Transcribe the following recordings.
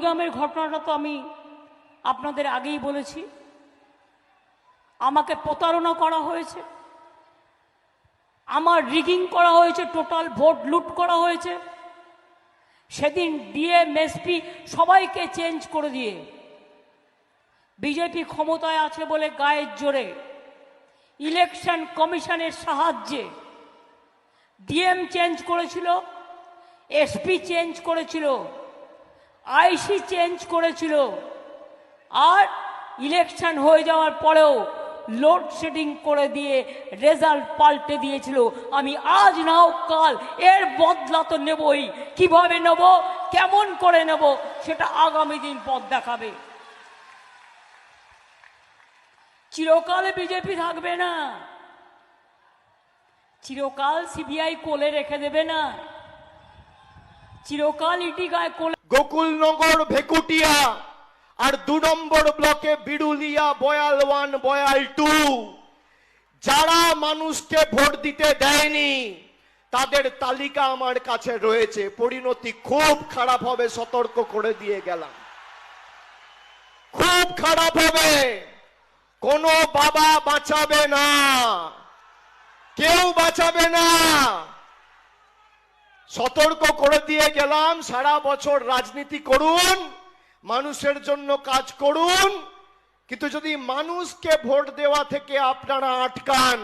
নন্দীগ্রামের ঘটনাটা তো আমি আপনাদের আগেই বলেছি। আমাকে প্রতারণা করা হয়েছে, আমার রিগিং করা হয়েছে, টোটাল ভোট লুট করা হয়েছে। সেদিন ডিএম এসপি সবাইকে চেঞ্জ করে দিয়ে বিজেপি ক্ষমতায় আছে বলে গায়ের জোরে ইলেকশন কমিশনের সাহায্যে ডিএম চেঞ্জ করেছিল, এসপি চেঞ্জ করেছিল, আইসি চেঞ্জ করেছিল। আর ইলেকশন হয়ে যাওয়ার পরেও লোডশেডিং করে দিয়ে রেজাল্ট পাল্টে দিয়েছিল। আমি আজ নাও কাল এর বদলা তো নেবই। কিভাবে নেব, কেমন করে নেব, সেটা আগামী দিন পথ দেখাবে। চিরকালে বিজেপি থাকবে না, চিরকাল সিবিআই কোলে রেখে দেবে না, চিরকাল ইডি গায়ে কোলে। গোকুলনগর, ভেকুটিয়া আর 2 নম্বর ব্লকে বিড়ুলিয়া, বয়াল 1, বয়াল 2 যারা মানুষকে ভোট দিতে দেয়নি তাদের তালিকা আমার কাছে রয়েছে। পরিণতি খুব খারাপ হবে, সতর্ক করে দিয়ে গেলাম। খুব খারাপ হবে, কোনো বাবা বাঁচাবে না, কেউ বাঁচাবে না। সতর্ক করে দিয়ে গেলাম। সারা বছর রাজনীতি করুন, মানুষের জন্য কাজ করুন, কিন্তু যদি মানুষকে ভোট দেওয়া থেকে আপনারা আটকান,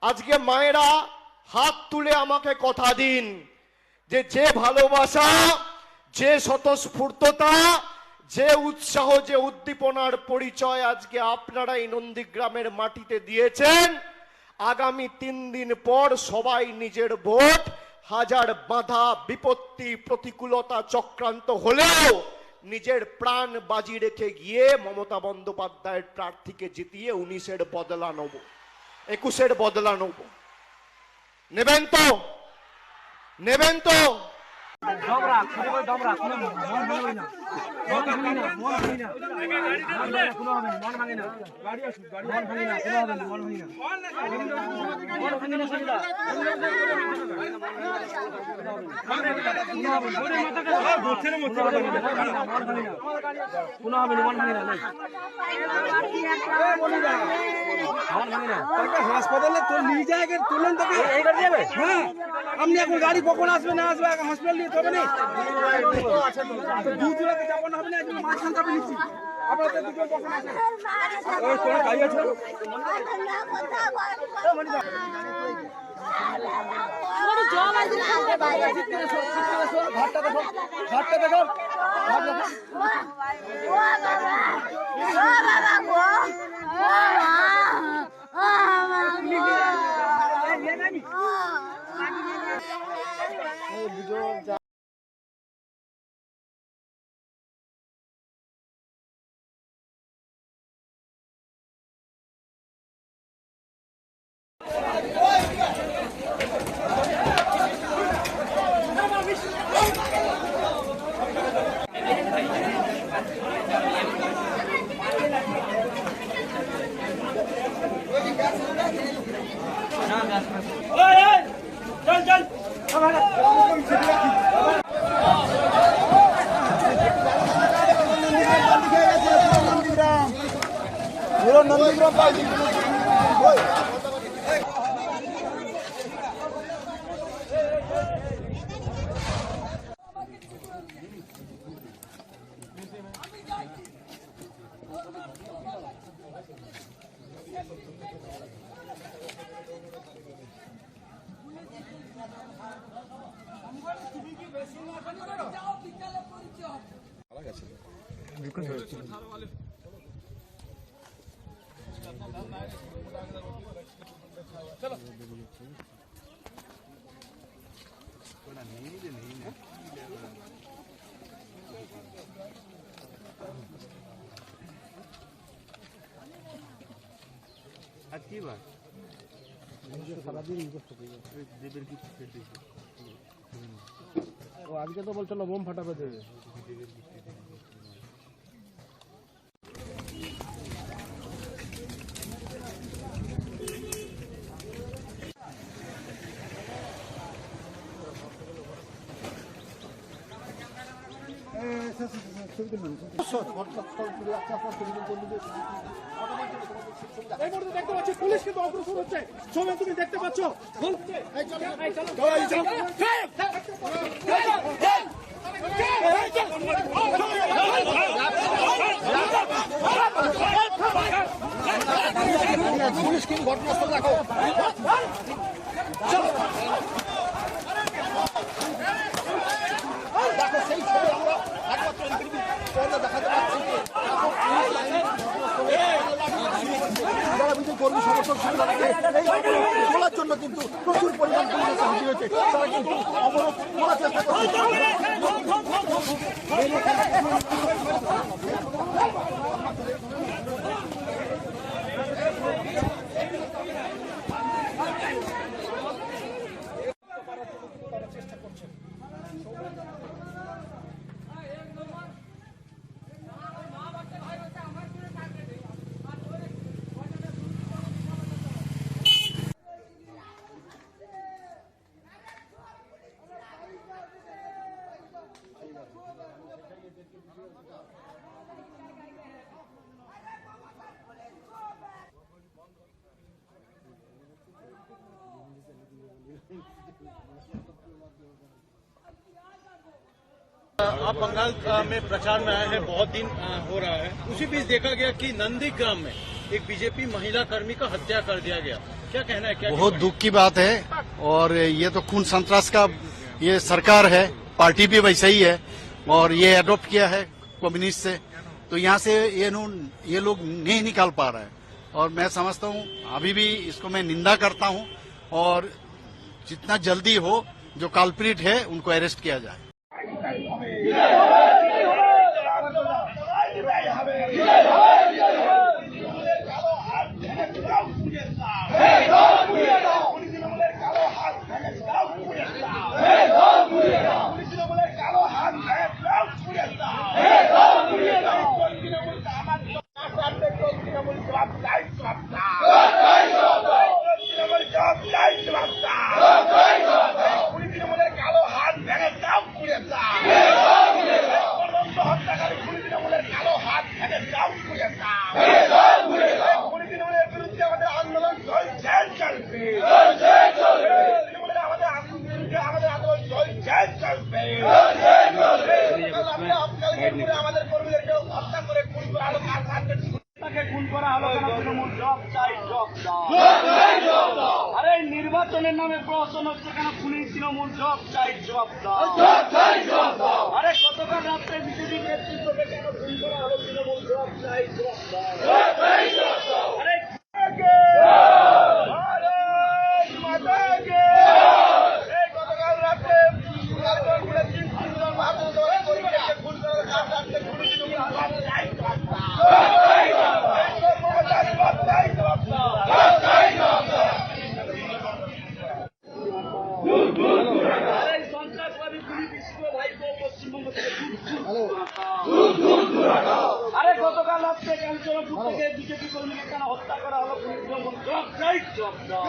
আজকে মায়েরা হাত তুলে আমাকে কথা দিন যে ভালোবাসা, যে স্বতঃস্ফূর্ততা, যে উৎসাহ, যে উদ্দীপনার পরিচয় আজকে আপনারা এই নন্দীগ্রামের মাটিতে দিয়েছেন, আগামী 3 দিন পর সবাই নিজের ভোট, হাজার বাধা বিপত্তি প্রতিকূলতা চক্রান্ত হলেও নিজের প্রাণ বাজি রেখে গিয়ে মমতা বন্দ্যোপাধ্যায়ের প্রার্থীকে জিতিয়ে 19-এর বদলা নেব, 21-এর বদলা নেব। নেবেন তো? নেবেন তো? হাসপাতালে তো নিয়ে যায়, তুলেন তোকে হ্যাঁ। আপনি এখন গাড়ি কখন আসবে না আসবে, হসপিটাল নিয়ে যাবে না, দুজনকে যাবো না হবে না, মাঝখান থেকে নিচ্ছি। আপনাদের দুজন কখন আসবে? ওই তোরা গাড়ি আছে ঘাটটা দেখো, ঘাটটা দেখো, ঘাট দেখো। নন্দীগ্রাম आज की बात আজকে তো বলছিল বোম ফাটাবে দেবে। এই মুহূর্তে দেখতে পাচ্ছি পুলিশ কিন্তু অগ্রসর হচ্ছে। ছবি তুমি দেখতে পাচ্ছ। পুলিশ কিন্তু ঘটনাস্থল দেখো। দেখো সেই ছবি আমরা একমাত্র দেখাতে পাচ্ছি। যারা বিজেপি কর্মী সমর্থক তোলার জন্য কিন্তু প্রচুর পরিমাণ পুলিশের হাজির হয়েছে। তারা কিন্তু অবরোধ করার চেষ্টা করছে। आप बंगाल में प्रचार में आए हैं, बहुत दिन हो रहा है। उसी बीच देखा गया कि नंदीग्राम में एक बीजेपी महिला कर्मी का हत्या कर दिया गया। क्या कहना है? क्या बहुत दुख की बात है। और ये तो खून संतरास का ये सरकार है, पार्टी भी वैसा ही है और ये अडॉप्ट किया है कम्युनिस्ट से, तो यहाँ से ये लोग नहीं निकाल पा रहे हैं। और मैं समझता हूँ अभी भी इसको मैं निंदा करता हूँ और जितना जल्दी हो जो कल्प्रिट है उनको अरेस्ट किया जाए। আরে নির্বাচনের নামে প্রহসন হচ্ছে কেন? খুনি তৃণমূল জব চাই জব দাও। আরে গতকাল রাত্রে বিজেপি নেতৃত্বকে কেন খুন করা হলো? তৃণমূল জব চাই জব দাও। আরে গতকাল রাত্রে আরে গতকাল রাত্রে ক্যান্সারপুর থেকে বিজেপি কর্মীকে কেন হত্যা করা হলো? জব চাই জব দাও।